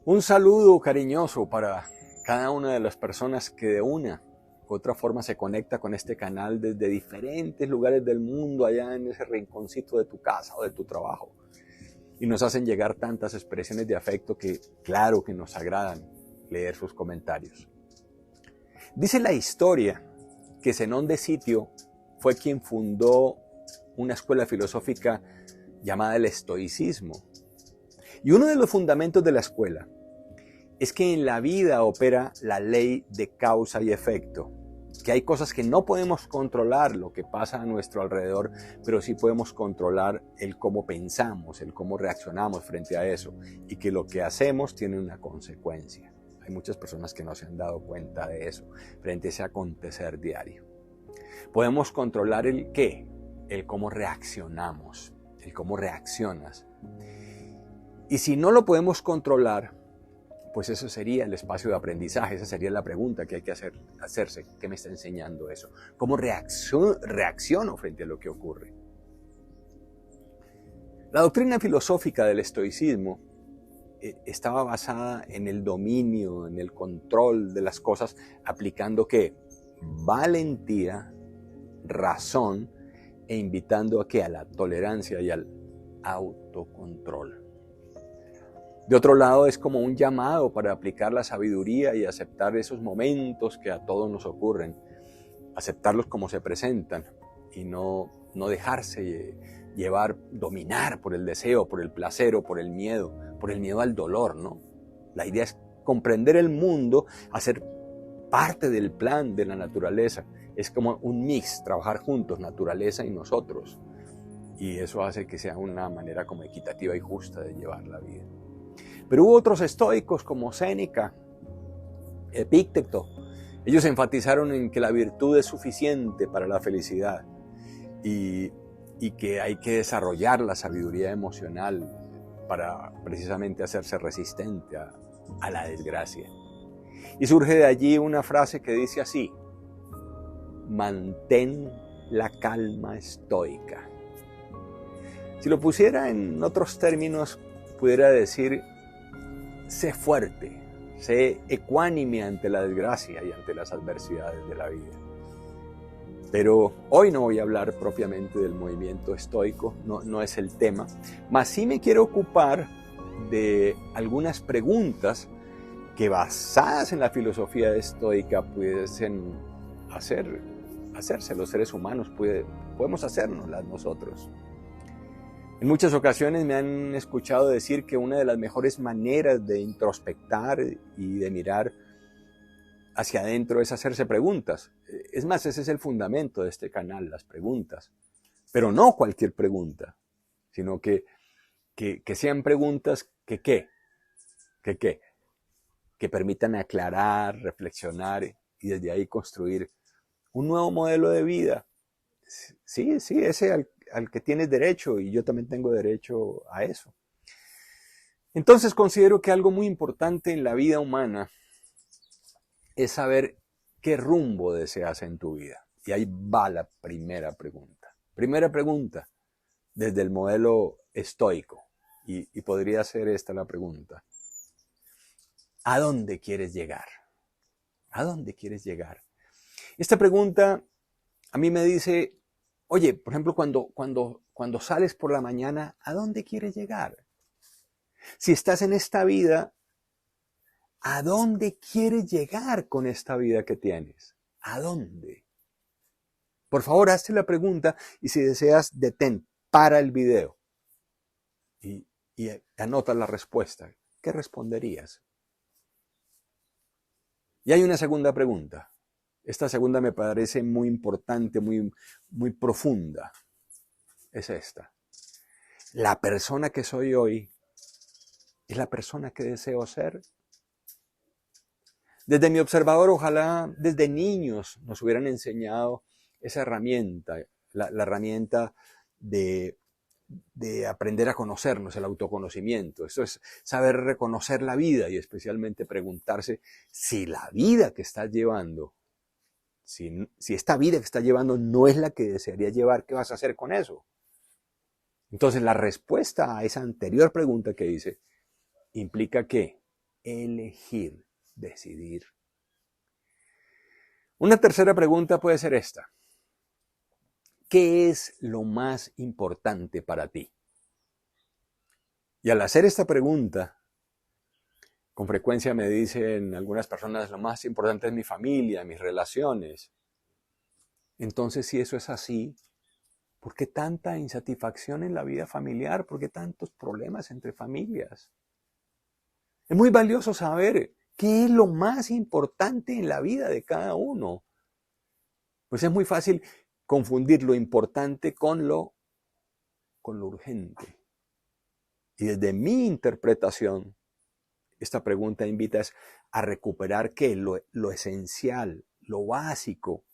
Un saludo cariñoso para cada una de las personas que de una u otra forma se conecta con este canal desde diferentes lugares del mundo, allá en ese rinconcito de tu casa o de tu trabajo. Y nos hacen llegar tantas expresiones de afecto que claro que nos agradan leer sus comentarios. Dice la historia que Zenón de Sitio fue quien fundó una escuela filosófica llamada el estoicismo. Y uno de los fundamentos de la escuela es que en la vida opera la ley de causa y efecto, que hay cosas que no podemos controlar lo que pasa a nuestro alrededor, pero sí podemos controlar el cómo pensamos, el cómo reaccionamos frente a eso, y que lo que hacemos tiene una consecuencia. Hay muchas personas que no se han dado cuenta de eso frente a ese acontecer diario. Podemos controlar el qué, el cómo reaccionamos, el cómo reaccionas. Y si no lo podemos controlar, pues eso sería el espacio de aprendizaje, esa sería la pregunta que hay que hacerse. ¿Qué me está enseñando eso? ¿Cómo reacciono frente a lo que ocurre? La doctrina filosófica del estoicismo estaba basada en el dominio, en el control de las cosas, aplicando ¿qué? Valentía, razón e invitando a ¿qué? A la tolerancia y al autocontrol. De otro lado, es como un llamado para aplicar la sabiduría y aceptar esos momentos que a todos nos ocurren, aceptarlos como se presentan y no dejarse llevar, dominar por el deseo, por el placer o por el miedo al dolor, ¿no? La idea es comprender el mundo, hacer parte del plan de la naturaleza. Es como un mix, trabajar juntos, naturaleza y nosotros. Y eso hace que sea una manera como equitativa y justa de llevar la vida. Pero hubo otros estoicos como Séneca, Epícteto. Ellos enfatizaron en que la virtud es suficiente para la felicidad y que hay que desarrollar la sabiduría emocional para precisamente hacerse resistente a la desgracia. Y surge de allí una frase que dice así: mantén la calma estoica. Si lo pusiera en otros términos, pudiera decir: sé fuerte, sé ecuánime ante la desgracia y ante las adversidades de la vida. Pero hoy no voy a hablar propiamente del movimiento estoico, no es el tema, mas sí me quiero ocupar de algunas preguntas que basadas en la filosofía estoica pudiesen hacerse los seres humanos, podemos hacérnoslas nosotros. En muchas ocasiones me han escuchado decir que una de las mejores maneras de introspectar y de mirar hacia adentro es hacerse preguntas. Es más, ese es el fundamento de este canal, las preguntas. Pero no cualquier pregunta, sino que sean preguntas que permitan aclarar, reflexionar y desde ahí construir un nuevo modelo de vida. Sí, ese al que tienes derecho, y yo también tengo derecho a eso. Entonces considero que algo muy importante en la vida humana es saber qué rumbo deseas en tu vida. Y ahí va la primera pregunta. Primera pregunta, desde el modelo estoico. Y podría ser esta la pregunta: ¿a dónde quieres llegar? ¿A dónde quieres llegar? Esta pregunta a mí me dice: oye, por ejemplo, cuando sales por la mañana, ¿a dónde quieres llegar? Si estás en esta vida, ¿a dónde quieres llegar con esta vida que tienes? ¿A dónde? Por favor, hazte la pregunta y si deseas, detén, para el video y anota la respuesta. ¿Qué responderías? Y hay una segunda pregunta. Esta segunda me parece muy importante, muy profunda. Es esta: ¿la persona que soy hoy es la persona que deseo ser? Desde mi observador, ojalá desde niños nos hubieran enseñado esa herramienta, la herramienta de aprender a conocernos, el autoconocimiento. Eso es saber reconocer la vida y especialmente preguntarse si la vida que estás llevando, si esta vida que estás llevando no es la que desearías llevar, ¿qué vas a hacer con eso? Entonces la respuesta a esa anterior pregunta que hice implica que elegir, decidir. Una tercera pregunta puede ser esta. ¿Qué es lo más importante para ti? Y al hacer esta pregunta, con frecuencia me dicen algunas personas, lo más importante es mi familia, mis relaciones. Entonces, si eso es así, ¿por qué tanta insatisfacción en la vida familiar? ¿Por qué tantos problemas entre familias? Es muy valioso saber qué es lo más importante en la vida de cada uno. Pues es muy fácil confundir lo importante con lo urgente. Y desde mi interpretación, esta pregunta invita a recuperar ¿qué? Lo esencial, lo básico.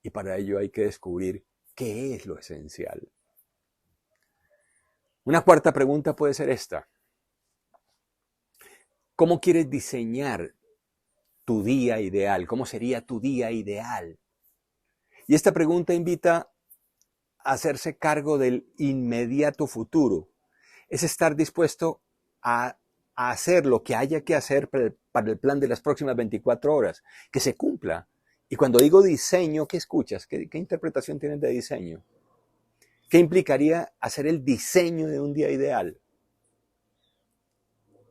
Y para ello hay que descubrir qué es lo esencial. Una cuarta pregunta puede ser esta. ¿Cómo quieres diseñar tu día ideal? ¿Cómo sería tu día ideal? Y esta pregunta invita a hacerse cargo del inmediato futuro. Es estar dispuesto a hacer lo que haya que hacer para el plan de las próximas 24 horas, que se cumpla. Y cuando digo diseño, ¿qué escuchas? ¿Qué interpretación tienes de diseño? ¿Qué implicaría hacer el diseño de un día ideal?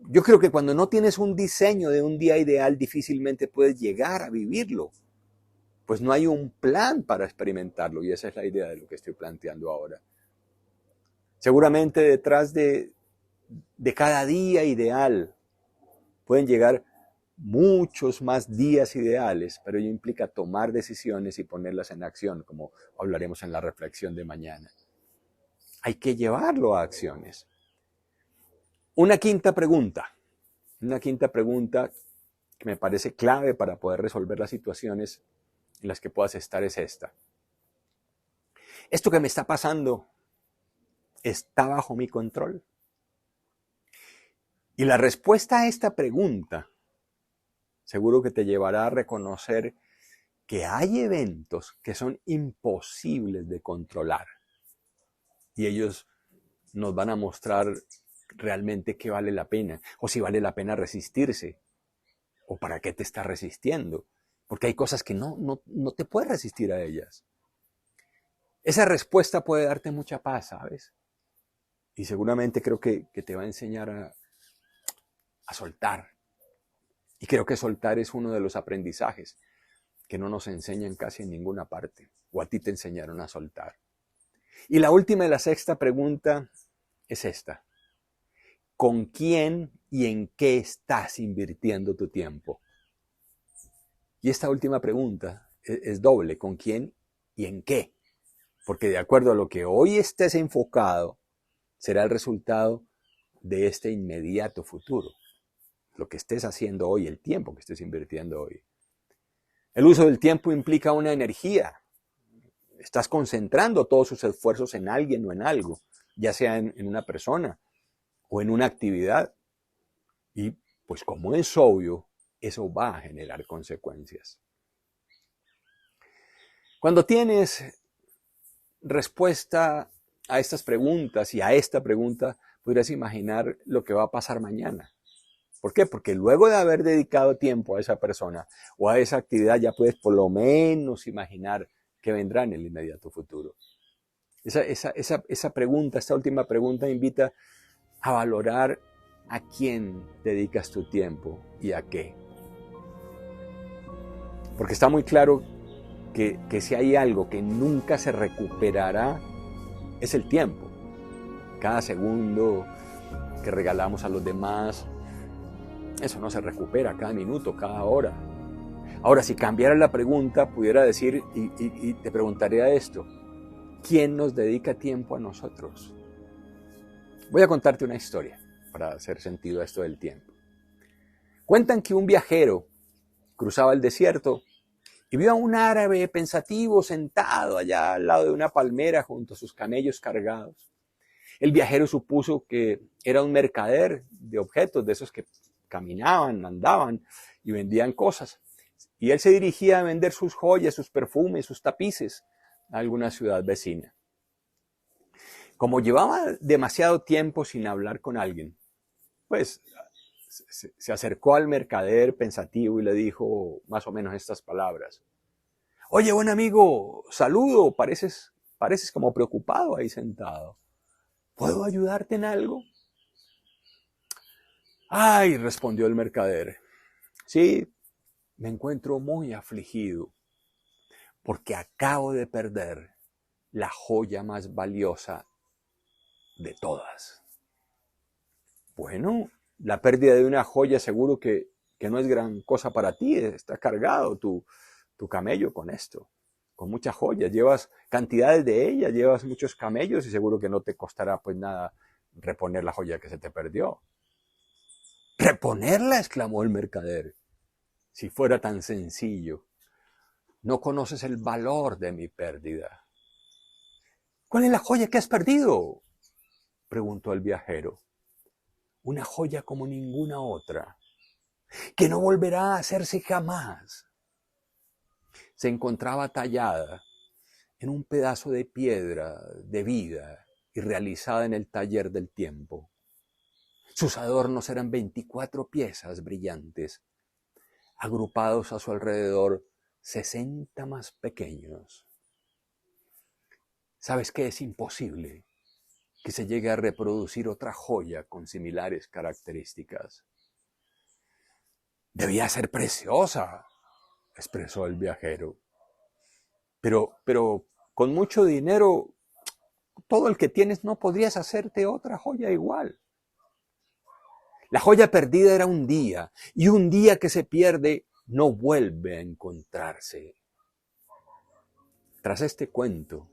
Yo creo que cuando no tienes un diseño de un día ideal, difícilmente puedes llegar a vivirlo. Pues no hay un plan para experimentarlo, y esa es la idea de lo que estoy planteando ahora. Seguramente detrás de cada día ideal pueden llegar muchos más días ideales, pero ello implica tomar decisiones y ponerlas en acción, como hablaremos en la reflexión de mañana. Hay que llevarlo a acciones. Una quinta pregunta que me parece clave para poder resolver las situaciones en las que puedas estar es esta. ¿Esto que me está pasando está bajo mi control? Y la respuesta a esta pregunta seguro que te llevará a reconocer que hay eventos que son imposibles de controlar. Y ellos nos van a mostrar realmente qué vale la pena, o si vale la pena resistirse, o para qué te estás resistiendo. Porque hay cosas que no te puedes resistir a ellas. Esa respuesta puede darte mucha paz, ¿sabes? Y seguramente creo que te va a enseñar a soltar. Y creo que soltar es uno de los aprendizajes que no nos enseñan casi en ninguna parte. O a ti te enseñaron a soltar. Y la última y la sexta pregunta es esta. ¿Con quién y en qué estás invirtiendo tu tiempo? Y esta última pregunta es doble. ¿Con quién y en qué? Porque de acuerdo a lo que hoy estés enfocado, será el resultado de este inmediato futuro. Lo que estés haciendo hoy, el tiempo que estés invirtiendo hoy. El uso del tiempo implica una energía. Estás concentrando todos sus esfuerzos en alguien o en algo, ya sea en una persona o en una actividad. Y pues como es obvio, eso va a generar consecuencias. Cuando tienes respuesta a estas preguntas y a esta pregunta, podrías imaginar lo que va a pasar mañana. ¿Por qué? Porque luego de haber dedicado tiempo a esa persona o a esa actividad, ya puedes por lo menos imaginar qué vendrá en el inmediato futuro. Esa pregunta, esta última pregunta, invita a valorar a quién dedicas tu tiempo y a qué. Porque está muy claro que si hay algo que nunca se recuperará, es el tiempo. Cada segundo que regalamos a los demás, eso no se recupera, cada minuto, cada hora. Ahora, si cambiara la pregunta, pudiera decir, y te preguntaría esto, ¿quién nos dedica tiempo a nosotros? Voy a contarte una historia para hacer sentido a esto del tiempo. Cuentan que un viajero cruzaba el desierto y vio a un árabe pensativo sentado allá al lado de una palmera junto a sus camellos cargados. El viajero supuso que era un mercader de objetos, de esos que caminaban, andaban y vendían cosas. Y él se dirigía a vender sus joyas, sus perfumes, sus tapices a alguna ciudad vecina. Como llevaba demasiado tiempo sin hablar con alguien, pues se acercó al mercader pensativo y le dijo más o menos estas palabras. Oye, buen amigo, saludo, pareces como preocupado ahí sentado. ¿Puedo ayudarte en algo? Ay, respondió el mercader. Sí, me encuentro muy afligido porque acabo de perder la joya más valiosa de todas. Bueno, la pérdida de una joya seguro que no es gran cosa para ti. Está cargado tu camello con esto, con muchas joyas. Llevas cantidades de ellas, llevas muchos camellos y seguro que no te costará pues nada reponer la joya que se te perdió. ¿Reponerla?, exclamó el mercader. Si fuera tan sencillo. No conoces el valor de mi pérdida. ¿Cuál es la joya que has perdido?, preguntó el viajero. Una joya como ninguna otra, que no volverá a hacerse jamás. Se encontraba tallada en un pedazo de piedra de vida y realizada en el taller del tiempo. Sus adornos eran 24 piezas brillantes, agrupados a su alrededor 60 más pequeños. ¿Sabes qué? Es imposible que se llegue a reproducir otra joya con similares características. Debía ser preciosa, expresó el viajero. Pero con mucho dinero, todo el que tienes, no podrías hacerte otra joya igual. La joya perdida era un día, y un día que se pierde no vuelve a encontrarse. Tras este cuento,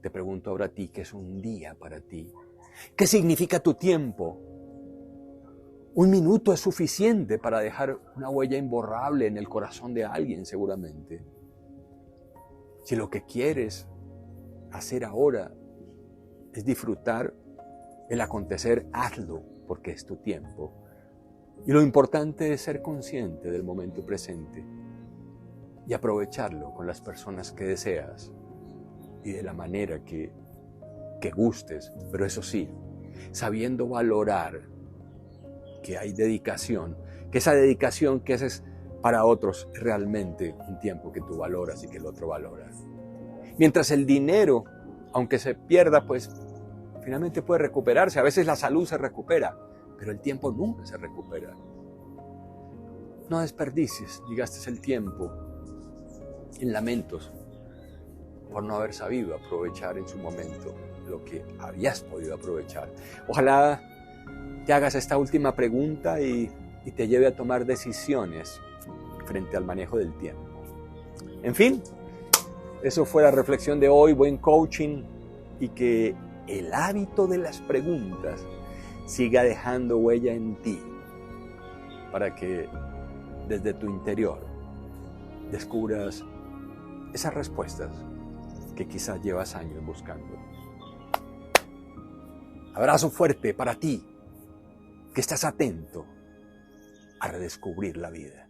te pregunto ahora a ti, ¿qué es un día para ti? ¿Qué significa tu tiempo? Un minuto es suficiente para dejar una huella imborrable en el corazón de alguien, seguramente. Si lo que quieres hacer ahora es disfrutar el acontecer, hazlo, porque es tu tiempo. Y lo importante es ser consciente del momento presente y aprovecharlo con las personas que deseas y de la manera que gustes, pero eso sí, sabiendo valorar que hay dedicación, que esa dedicación que haces para otros es realmente un tiempo que tú valoras y que el otro valora. Mientras el dinero, aunque se pierda, pues finalmente puede recuperarse. A veces la salud se recupera, pero el tiempo nunca se recupera. No desperdicies ni gastes el tiempo en lamentos por no haber sabido aprovechar en su momento lo que habías podido aprovechar. Ojalá te hagas esta última pregunta y te lleve a tomar decisiones frente al manejo del tiempo. En fin, eso fue la reflexión de hoy. Buen coaching, y que el hábito de las preguntas siga dejando huella en ti para que desde tu interior descubras esas respuestas que quizás llevas años buscando. Abrazo fuerte para ti, que estás atento a redescubrir la vida.